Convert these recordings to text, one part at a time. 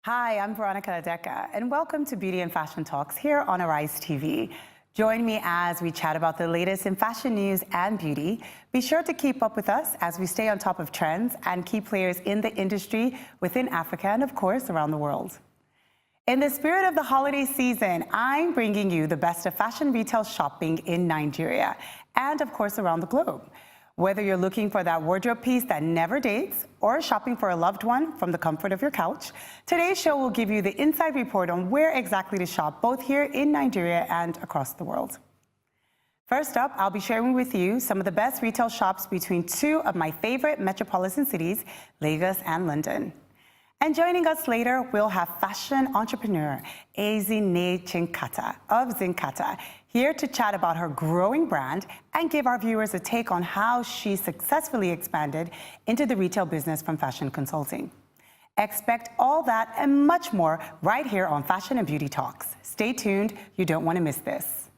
Hi, I'm Veronica Adeka, and welcome to Beauty and Fashion Talks here on Arise TV. Join me as we chat about the latest in fashion news and beauty. Be sure to keep up with us as we stay on top of trends and key players in the industry within Africa and, of course, around the world. In the spirit of the holiday season, I'm bringing you the best of fashion retail shopping in Nigeria and, of course, around the globe. Whether you're looking for that wardrobe piece that never dates or shopping for a loved one from the comfort of your couch, today's show will give you the inside report on where exactly to shop, both here in Nigeria and across the world. First up, I'll be sharing with you some of the best retail shops between two of my favorite metropolitan cities, Lagos and London. And joining us later, we'll have fashion entrepreneur Ezinne Chinkata of Zinkata, here to chat about her growing brand and give our viewers a take on how she successfully expanded into the retail business from fashion consulting. Expect all that and much more right here on Fashion and Beauty Talks. Stay tuned, you don't want to miss this.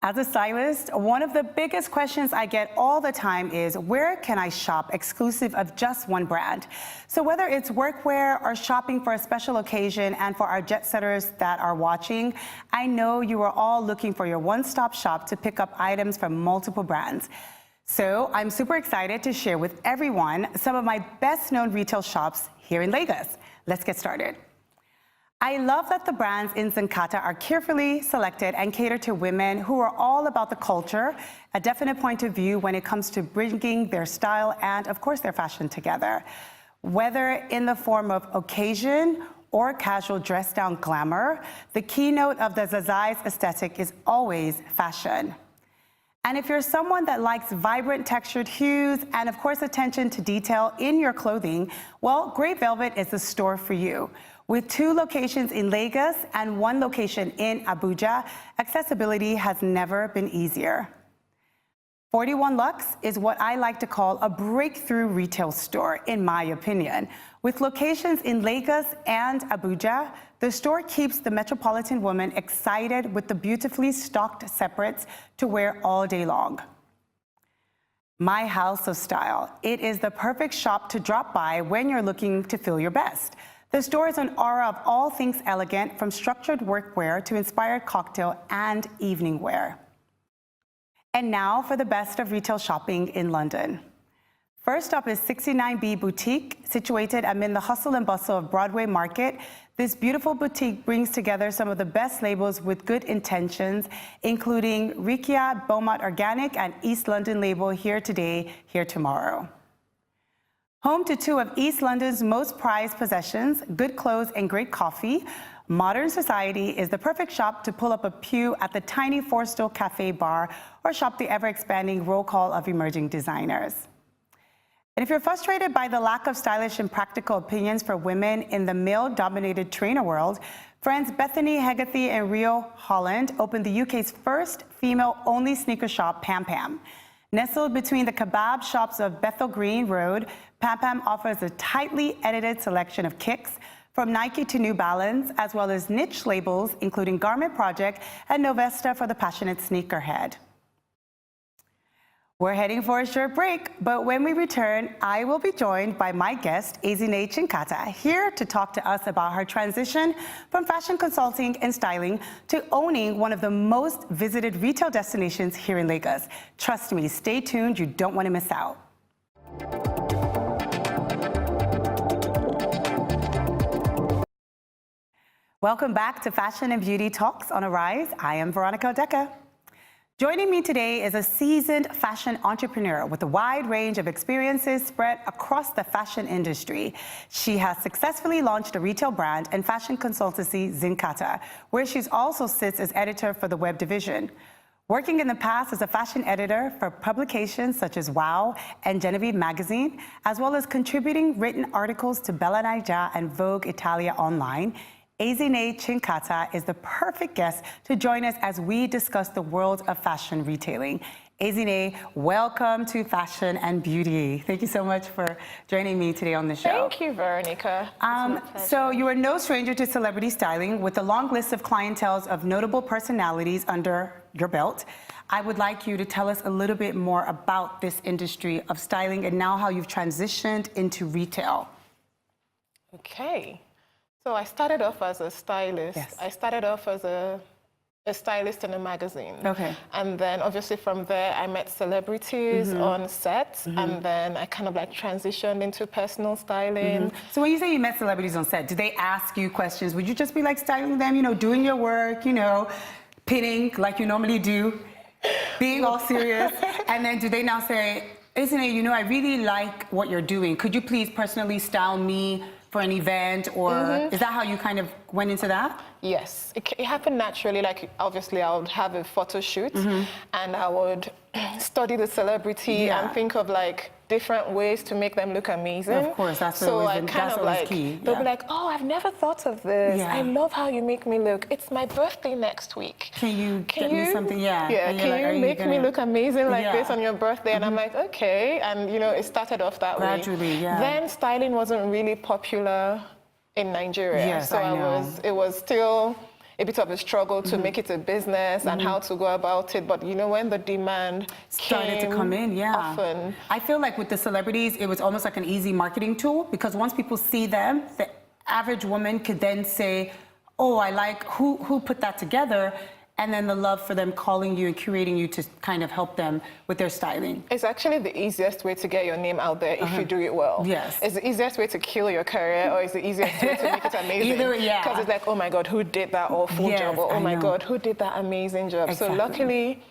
As a stylist, one of the biggest questions I get all the time is, where can I shop exclusive of just one brand? So whether it's workwear or shopping for a special occasion, and for our jet setters that are watching, I know you are all looking for your one-stop shop to pick up items from multiple brands. So I'm super excited to share with everyone some of my best-known retail shops here in Lagos. Let's get started. I love that the brands in Zinkata are carefully selected and cater to women who are all about the culture, a definite point of view when it comes to bringing their style and, of course, their fashion together. Whether in the form of occasion or casual dress-down glamour, the keynote of the Zazai's aesthetic is always fashion. And if you're someone that likes vibrant textured hues and, of course, attention to detail in your clothing, well, Grey Velvet is the store for you. With 2 locations in Lagos and 1 location in Abuja, accessibility has never been easier. 41 Lux is what I like to call a breakthrough retail store, in my opinion. With locations in Lagos and Abuja, the store keeps the metropolitan woman excited with the beautifully stocked separates to wear all day long. My House of Style. It is the perfect shop to drop by when you're looking to feel your best. The store is an aura of all things elegant, from structured workwear to inspired cocktail and evening wear. And now for the best of retail shopping in London. First up is 69B Boutique, situated amid the hustle and bustle of Broadway Market. This beautiful boutique brings together some of the best labels with good intentions, including Rikia, Beaumont Organic, and East London label, here today, here tomorrow. Home to 2 of East London's most prized possessions, good clothes and great coffee, Modern Society is the perfect shop to pull up a pew at the tiny 4-stool cafe bar or shop the ever-expanding roll call of emerging designers. And if you're frustrated by the lack of stylish and practical opinions for women in the male-dominated trainer world, friends Bethany Hegarty and Rio Holland opened the UK's first female-only sneaker shop, Pam Pam. Nestled between the kebab shops of Bethel Green Road, Pam Pam offers a tightly edited selection of kicks, from Nike to New Balance, as well as niche labels, including Garment Project and Novesta for the passionate sneakerhead. We're heading for a short break, but when we return, I will be joined by my guest, Ezinne Chinkata, here to talk to us about her transition from fashion consulting and styling to owning one of the most visited retail destinations here in Lagos. Trust me, stay tuned, you don't want to miss out. Welcome back to Fashion and Beauty Talks on Arise. I am Veronica Adeka. Joining me today is a seasoned fashion entrepreneur with a wide range of experiences spread across the fashion industry. She has successfully launched a retail brand and fashion consultancy, Zinkata, where she also sits as editor for the web division. Working in the past as a fashion editor for publications such as Wow and Genevieve magazine, as well as contributing written articles to Bella Naija and Vogue Italia Online, Ezinne Chinkata is the perfect guest to join us as we discuss the world of fashion retailing. Ezinne, welcome to Fashion and Beauty. Thank you so much for joining me today on the show. Thank you, Veronica. So you are no stranger to celebrity styling. With a long list of clienteles of notable personalities under your belt, I would like you to tell us a little bit more about this industry of styling and now how you've transitioned into retail. Okay. So I started off as a stylist. Yes. I started off as a stylist in a magazine. Okay. And then obviously from there I met celebrities on sets, and then I kind of like transitioned into personal styling. So when you say you met celebrities on set, did they ask you questions? Would you just be like styling them, you know, doing your work, you know, pinning like you normally do, being all serious? And then do they now say, Ezinne, you know, I really like what you're doing. Could you please personally style me for an event, or is that how you kind of went into that? Yes, it happened naturally. Like obviously I would have a photo shoot and I would study the celebrity and think of like different ways to make them look amazing. Of course, that's so always, I kind that's of always like, key. they'll be like, oh, I've never thought of this. Yeah. I love how you make me look. It's my birthday next week. Can you get me something? Yeah. Yeah, can you make me look amazing like this on your birthday? And I'm like, okay. And you know, it started off that way. Gradually, yeah. Then styling wasn't really popular in Nigeria. Yes, so it was still a bit of a struggle to make it a business and how to go about it. But you know, when the demand started to come in, often. I feel like with the celebrities, it was almost like an easy marketing tool, because once people see them, the average woman could then say, oh, I like, who put that together? And then the love for them calling you and curating you to kind of help them with their styling. It's actually the easiest way to get your name out there if you do it well. Yes. It's the easiest way to kill your career, or it's the easiest way to make it amazing. Either, yeah. Because it's like, oh my God, who did that awful job? Or, oh my God, who did that amazing job? Exactly. So luckily,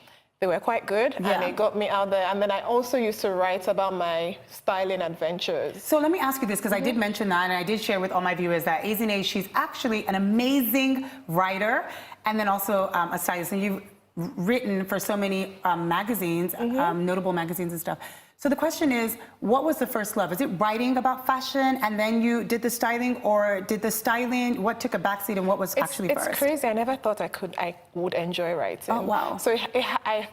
they were quite good, and it got me out there. And then I also used to write about my styling adventures. So let me ask you this, because I did mention that, and I did share with all my viewers that Ezinne, she's actually an amazing writer, and then also a stylist. And you've written for so many magazines, notable magazines and stuff. So the question is, what was the first love? Is it writing about fashion and then you did the styling, or did the styling, what took a backseat and what was actually first? It's crazy. I never thought I would enjoy writing. Oh, wow. So I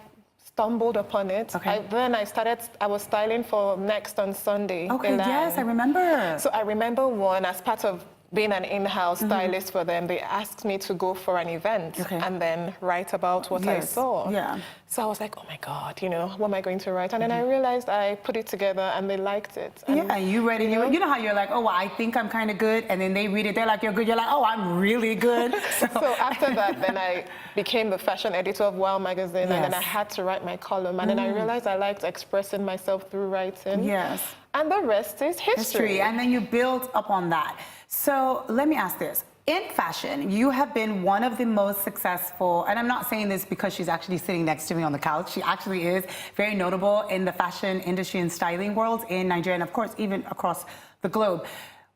stumbled upon it. Okay. I was styling for Next on Sunday. Okay, yes, I remember. So I remember one, as part of being an in-house stylist for them, they asked me to go for an event and then write about what I saw. Yeah. So I was like, oh my God, you know, what am I going to write? And then I realized I put it together and they liked it. And yeah, you read it. You know how you're like, oh, well, I think I'm kind of good. And then they read it. They're like, you're good. You're like, oh, I'm really good. So after that, then I became the fashion editor of Wow magazine. And then I had to write my column. And then I realized I liked expressing myself through writing. Yes. And the rest is history. And then you build upon that. So let me ask this. In fashion, you have been one of the most successful, and I'm not saying this because she's actually sitting next to me on the couch. She actually is very notable in the fashion industry and styling world in Nigeria, and of course, even across the globe.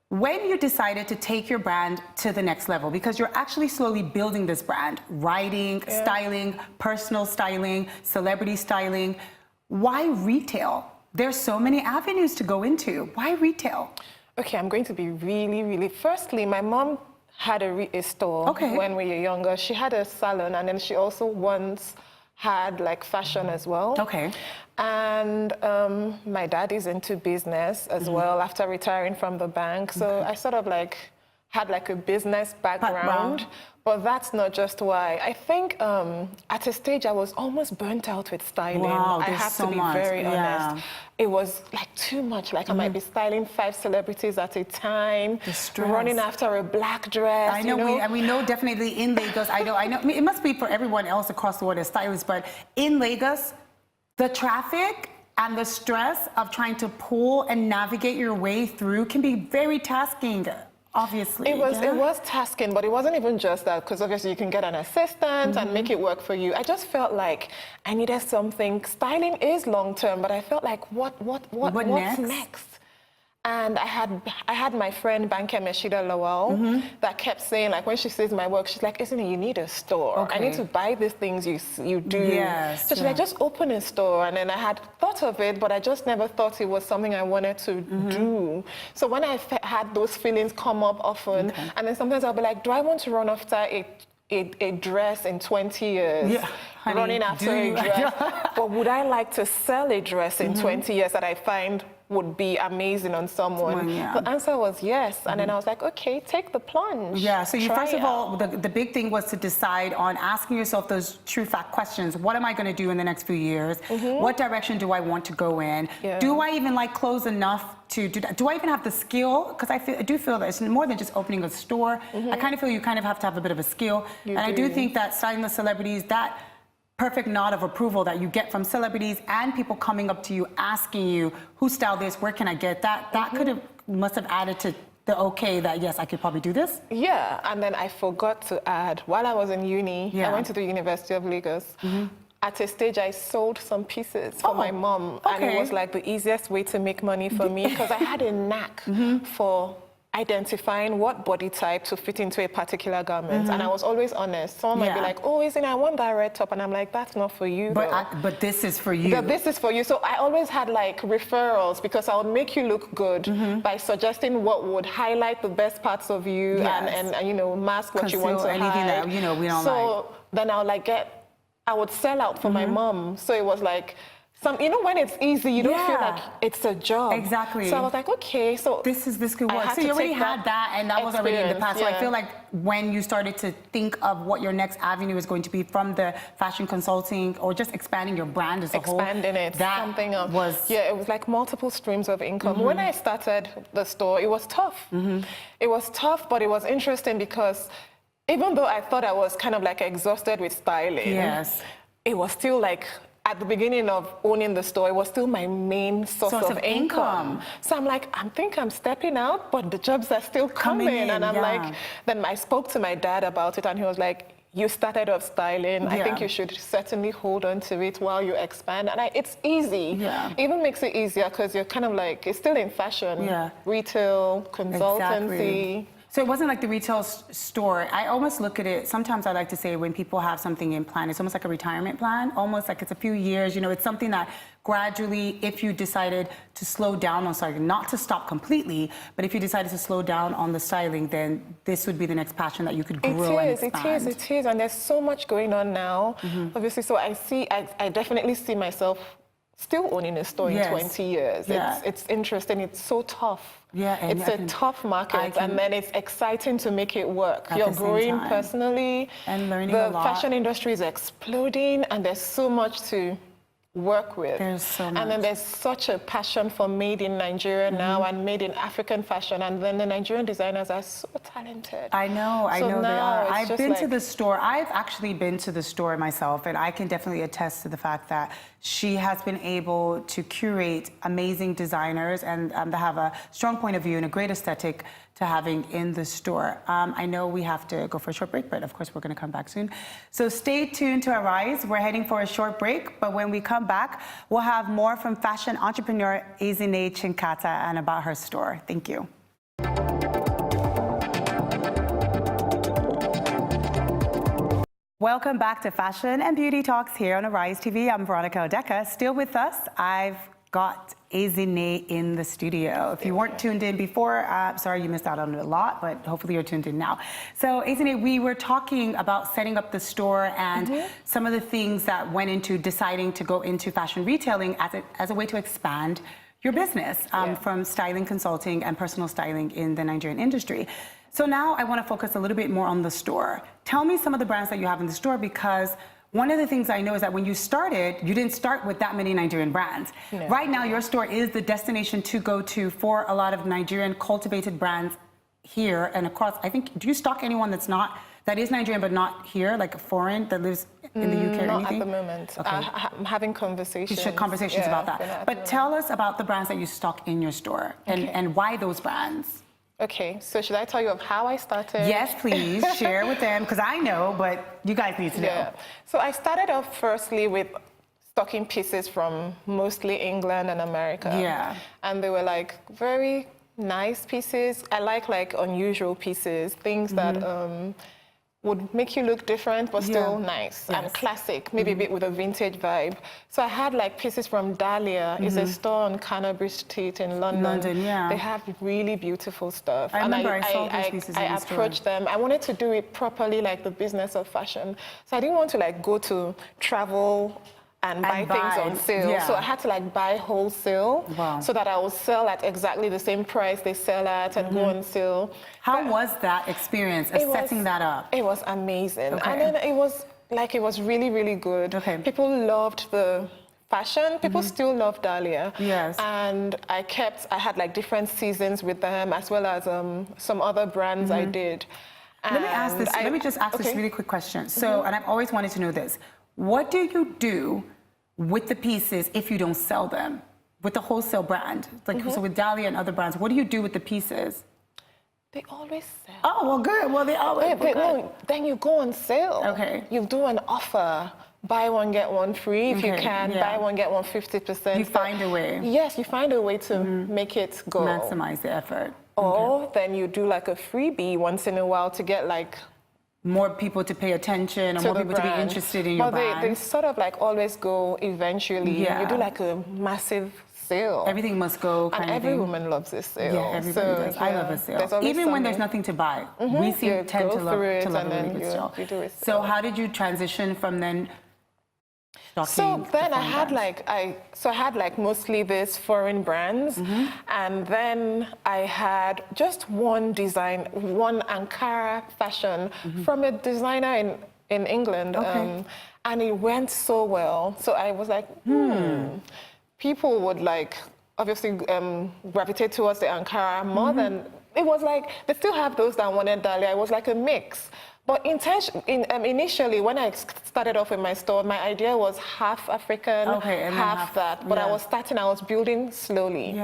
When you decided to take your brand to the next level, because you're actually slowly building this brand, writing, styling, personal styling, celebrity styling, why retail? There's so many avenues to go into. Why retail? Okay, I'm going to be really, firstly, my mom had a store when we were younger. She had a salon, and then she also once had like fashion as well. Okay. And my dad is into business as well after retiring from the bank. So I sort of like had like a business background. But that's not just why. I think at a stage I was almost burnt out with styling. Wow, I have to be very honest. It was like too much. Like I might be styling 5 celebrities at a time, running after a black dress. I know, we know definitely in Lagos. I know. It must be for everyone else across the world as stylists, but in Lagos, the traffic and the stress of trying to pull and navigate your way through can be very tasking. Obviously. It was tasking, but it wasn't even just that, because obviously you can get an assistant and make it work for you. I just felt like I needed something. Styling is long term, but I felt like what's next? And I had my friend Banke Meshida Lawal that kept saying, like, when she sees my work, she's like, Ezinne, you need a store. I need to buy these things you do. Yes, so she's like, just open a store. And then I had thought of it, but I just never thought it was something I wanted to do. So when I had those feelings come up often, and then sometimes I'll be like, do I want to run after a dress in 20 years? running after a dress. But would I like to sell a dress in 20 years that I find would be amazing on someone? The answer was yes. And then I was like, okay, take the plunge. Yeah, so you first of all, the big thing was to decide on asking yourself those true fact questions. What am I going to do in the next few years? What direction do I want to go in? Do I even like clothes enough to do that? Do I even have the skill? Because I do feel that it's more than just opening a store. I kind of feel you kind of have to have a bit of a skill. I do think that styling the celebrities, that perfect nod of approval that you get from celebrities and people coming up to you asking you, who styled this, where can I get that? That must have added to the okay that yes, I could probably do this. Yeah, and then I forgot to add, while I was in uni, I went to the University of Lagos. At a stage, I sold some pieces for my mom, and it was like the easiest way to make money for me because I had a knack for identifying what body type to fit into a particular garment, and I was always honest. Someone might be like, "Oh, Ezinne, I want that red top," and I'm like, "That's not for you." But this is for you. This is for you. So I always had like referrals because I would make you look good by suggesting what would highlight the best parts of you and you know, mask what you want to anything hide. That, you know, we don't so then I would like I would sell out for my mom. So it was like, you know, when it's easy, you don't feel like it's a job. Exactly. So I was like, okay, so this could work. So you already had that, and that was already in the past. So I feel like when you started to think of what your next avenue is going to be from the fashion consulting or just expanding your brand as a whole, expanding it, something else. It was like multiple streams of income. When I started the store, it was tough. It was tough, but it was interesting because even though I thought I was kind of like exhausted with styling, it was still like, at the beginning of owning the store, it was still my main source of income. So I'm like, I think I'm stepping out, but the jobs are still coming in. And I'm like, then I spoke to my dad about it, and he was like, you started off styling. I think you should certainly hold on to it while you expand. And it's easy. It even makes it easier because you're kind of like, it's still in fashion, retail, consultancy. So it wasn't like the retail store. I almost look at it, sometimes I like to say when people have something in plan, it's almost like a retirement plan, almost like it's a few years, you know, it's something that gradually, if you decided to slow down on styling, not to stop completely, but if you decided to slow down on the styling, then this would be the next passion that you could grow and expand. It is, and there's so much going on now, obviously, so I definitely see myself still owning a store in 20 years. It's interesting, it's so tough. It's a tough market, and then it's exciting to make it work. You're growing personally, and learning a lot. The fashion industry is exploding, and there's so much to work with. There's so much. And then there's such a passion for made in Nigeria now and made in African fashion, and then the Nigerian designers are so talented. I know they are. I've been to the store. I've actually been to the store myself, and I can definitely attest to the fact that she has been able to curate amazing designers and they have a strong point of view and a great aesthetic to having in the store. I know we have to go for a short break, but of course we're going to come back soon. So stay tuned to Arise. We're heading for a short break, but when we come back, we'll have more from fashion entrepreneur Ezinne Chinkata and about her store. Thank you. Welcome back to Fashion and Beauty Talks here on Arise TV. I'm Veronica Odeka. Still with us, I've got Ezinne in the studio. If you weren't tuned in before, sorry you missed out on it a lot, but hopefully you're tuned in now. So Ezinne, we were talking about setting up the store and some of the things that went into deciding to go into fashion retailing as a way to expand your business from styling consulting and personal styling in the Nigerian industry. So now I want to focus a little bit more on the store. Tell me some of the brands that you have in the store, because one of the things I know is that when you started, you didn't start with that many Nigerian brands. No. Right now, your store is the destination to go to for a lot of Nigerian cultivated brands here and across. I think, do you stock anyone that is Nigerian but not here, like a foreign that lives in the UK or anything? Not at the moment. Okay. I'm having conversations. Conversations about that. But tell us about the brands that you stock in your store and why those brands. Okay, so should I tell you of how I started? Yes, please. Share with them, because I know, but you guys need to know. So I started off firstly with stocking pieces from mostly England and America. Yeah. And they were like very nice pieces. I like unusual pieces, things that would make you look different, but still nice and classic, maybe a bit with a vintage vibe. So I had like pieces from Dahlia. It's a store on Canterbury Street in London. They have really beautiful stuff. I remember I saw those pieces in the store. I approached them. I wanted to do it properly, like the business of fashion. So I didn't want to like go to travel and buy things on sale. So I had to like buy wholesale so that I would sell at exactly the same price they sell at and go on sale. How was that experience of setting that up? It was amazing. And then it was really, really good. People loved the fashion. People still love Dahlia. And I had like different seasons with them as well as some other brands I did. Let me just ask this really quick question. So, and I've always wanted to know this. What do you do with the pieces if you don't sell them? With the wholesale brand? Like, so with Dahlia and other brands, what do you do with the pieces? They always sell. Oh, well, good. Well, they always no, then you go on sale. You do an offer. Buy one, get one free if you can. Buy one, get one 50%. You find a way. Yes, you find a way to make it go. Maximize the effort. Or then you do like a freebie once in a while to get like more people to pay attention and more people to be interested in your brand. They sort of like always go eventually. You do like a massive sale. Everything must go kind and of every thing. woman loves this sale. Yeah, everybody does. I love a sale. Even when there's nothing to buy. We tend to love a really good sale. So how did you transition from then So then I had like mostly these foreign brands, and then I had just one design, one Ankara fashion from a designer in England, and it went so well. So I was like, people would like obviously gravitate towards the Ankara more than, it was like, they still have those that wanted Dahlia. It was like a mix. But initially, when I started off with my store, my idea was half African, half that. But I was building slowly.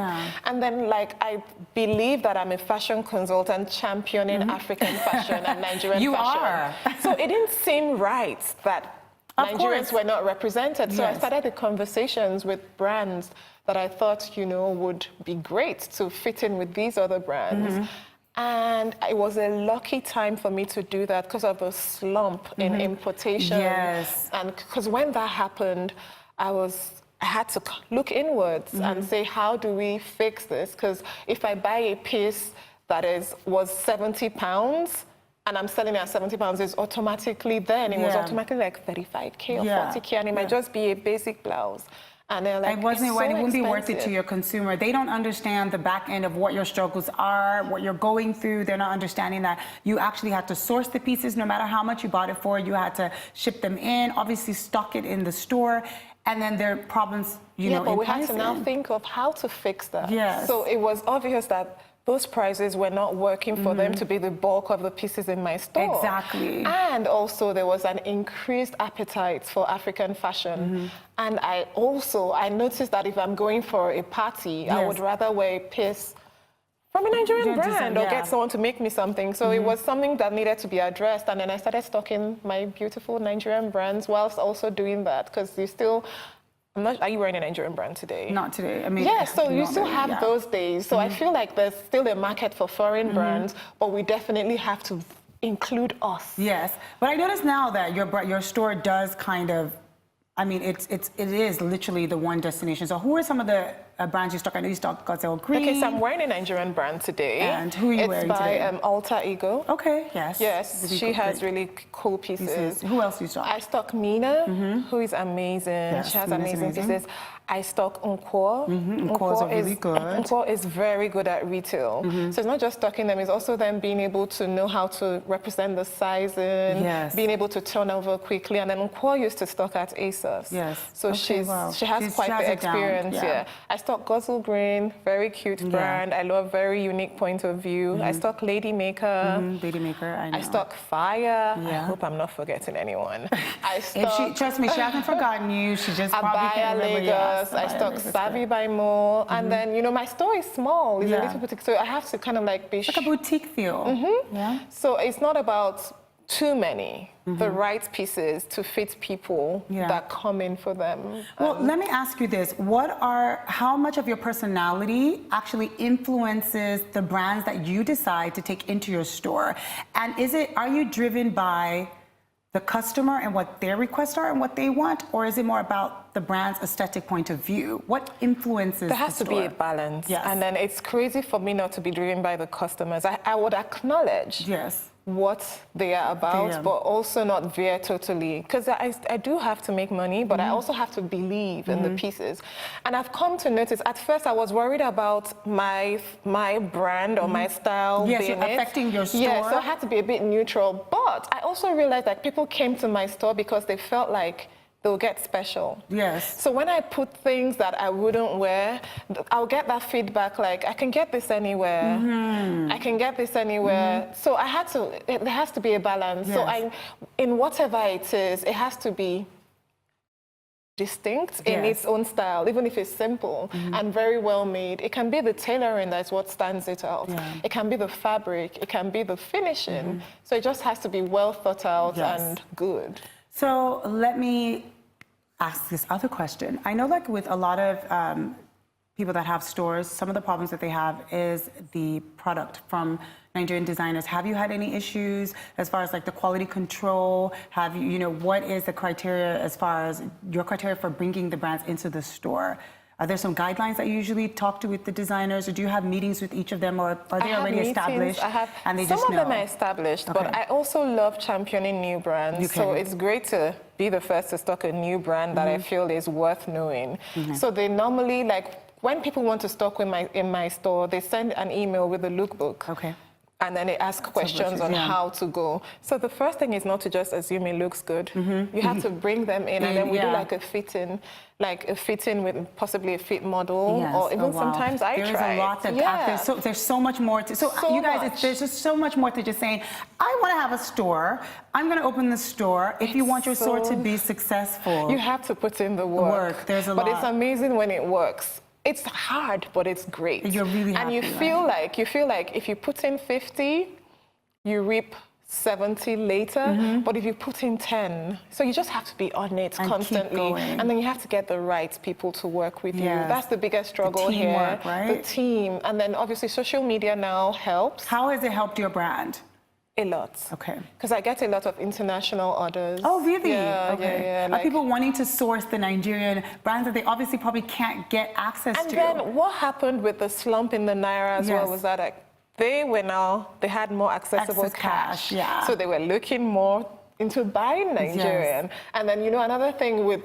And then, like, I believe that I'm a fashion consultant championing African fashion and Nigerian fashion. You are. So it didn't seem right that Nigerians were not represented. So I started the conversations with brands that I thought, you know, would be great to fit in with these other brands. And it was a lucky time for me to do that because of the slump in importation. And because when that happened, I had to look inwards and say, how do we fix this? Because if I buy a piece that was £70 and I'm selling it at £70, it's automatically it was automatically like 35K or 40K, and it might just be a basic blouse. And they're like, it wouldn't be worth it to your consumer. They don't understand the back end of what your struggles are, what you're going through. They're not understanding that you actually had to source the pieces no matter how much you bought it for. You had to ship them in, obviously stock it in the store. And then there are problems, you know, but we had to now think of how to fix that. So it was obvious that those prices were not working for them to be the bulk of the pieces in my store. And also there was an increased appetite for African fashion. And I noticed that if I'm going for a party, I would rather wear a piece from a Nigerian brand or get someone to make me something. So it was something that needed to be addressed. And then I started stocking my beautiful Nigerian brands whilst also doing that, because you still... are you wearing a Nigerian brand today? Not today. I mean, so you still have those days. So I feel like there's still a market for foreign brands, but we definitely have to include us. But I notice now that your store does kind of, I mean, it is literally the one destination. So who are some of the brands you stock? I know you stock Gazelle Green. Okay, so I'm wearing a Nigerian brand today. And who are you wearing today? It's by Alter Ego. Yes, she has really cool pieces. Who else do you stock? I stock Mina, who is amazing. She has amazing pieces. I stock Nkwo. Nkwo is really good. Nkwo is very good at retail. So it's not just stocking them, it's also them being able to know how to represent the sizing, being able to turn over quickly. And then Nkwo used to stock at ASOS. So she has quite the experience. I stock Gazelle Green, very cute brand. I love very unique point of view. I stock Lady Maker. Lady Maker, I know. I stock Fire. I hope I'm not forgetting anyone. I stock... trust me, she hasn't forgotten you. She just probably can't remember. I stock Savvy by Mo, and then, you know, my store is small. It's a little boutique, so I have to kind of like be... It's like a boutique feel. So it's not about too many, the right pieces to fit people that come in for them. Well, let me ask you this. How much of your personality actually influences the brands that you decide to take into your store? And are you driven by the customer and what their requests are and what they want? Or is it more about the brand's aesthetic point of view? What influences There has to be a balance. Yes. And then it's crazy for me not to be driven by the customers. I would acknowledge what they are about, but also not veer totally. Because I do have to make money, but I also have to believe in the pieces. And I've come to notice, at first I was worried about my brand or my style being affecting your store. Yeah, so I had to be a bit neutral. But I also realized that people came to my store because they felt like they'll get special. Yes. So when I put things that I wouldn't wear, I'll get that feedback like, I can get this anywhere. I can get this anywhere. So there has to be a balance. Yes. So in whatever it is, it has to be distinct in its own style, even if it's simple and very well made. It can be the tailoring that's what stands it out. It can be the fabric, it can be the finishing. So it just has to be well thought out and good. So let me ask this other question. I know like with a lot of people that have stores, some of the problems that they have is the product from Nigerian designers. Have you had any issues as far as like the quality control? Have you, what is the criteria as far as your criteria for bringing the brands into the store? Are there some guidelines that you usually talk to with the designers, or do you have meetings with each of them, or are they already established? And they some of them are established, but I also love championing new brands. So it's great to be the first to stock a new brand that I feel is worth knowing. So they normally, like, when people want to stock in my store, they send an email with a lookbook. Okay. And then they ask questions on how to go. So the first thing is not to just assume it looks good. You have to bring them in, and then we do like a fit-in with possibly a fit model, or even sometimes I try. There's a lot that there's so much more to. So you guys, there's just so much more to just saying, I want to have a store. I'm going to open the store. If you want your store to be successful, you have to put in the work. There's a lot. But it's amazing when it works. It's hard, but it's great. You're really happy, and you feel like if you put in 50, you reap 70 later. But if you put in 10, so you just have to be on it constantly, and then you have to get the right people to work with you. That's the biggest struggle here. Right? The team, and then obviously social media now helps. How has it helped your brand? A lot. Okay. Because I get a lot of international orders. Oh, really? Yeah, okay. yeah. Are people wanting to source the Nigerian brands that they obviously probably can't get access to? And then what happened with the slump in the Naira as well was that they had more accessible cash. So they were looking more into buying Nigerian. And then, another thing with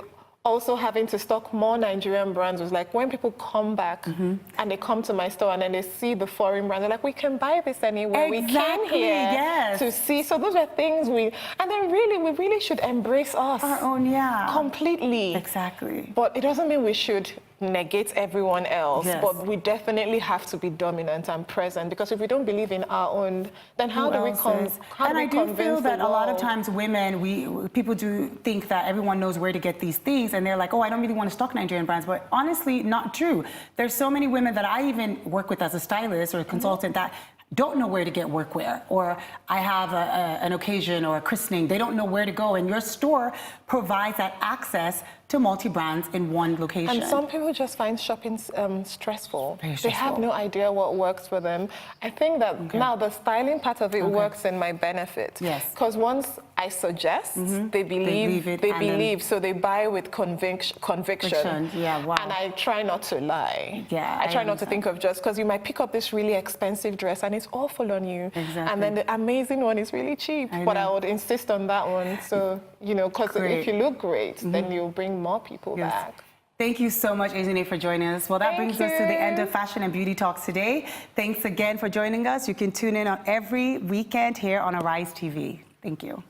also having to stock more Nigerian brands was like when people come back and they come to my store and then they see the foreign brands, they're like, we can buy this anywhere. We came here to see. So those are things we really should embrace us. Our own, completely. Exactly. But it doesn't mean we should negate everyone else, but we definitely have to be dominant and present, because if we don't believe in our own, then how do we convince the world? And I do feel that a lot of times women, people do think that everyone knows where to get these things, and they're like, oh, I don't really want to stock Nigerian brands, but honestly, not true. There's so many women that I even work with as a stylist or a consultant that don't know where to get workwear, or I have an occasion or a christening, they don't know where to go, and your store provides that access to multi-brands in one location. And some people just find shopping stressful. They have no idea what works for them. I think that now the styling part of it works in my benefit. Because once I suggest, they believe, so they buy with conviction. And I try not to lie. I try not to think of just, because you might pick up this really expensive dress and it's awful on you. And then the amazing one is really cheap, but I would insist on that one. So, because if you look great, then you'll bring more people back. Thank you so much, Ezinne, for joining us. Well, that brings us to the end of Fashion and Beauty Talks today. Thanks again for joining us. You can tune in on every weekend here on Arise TV. Thank you.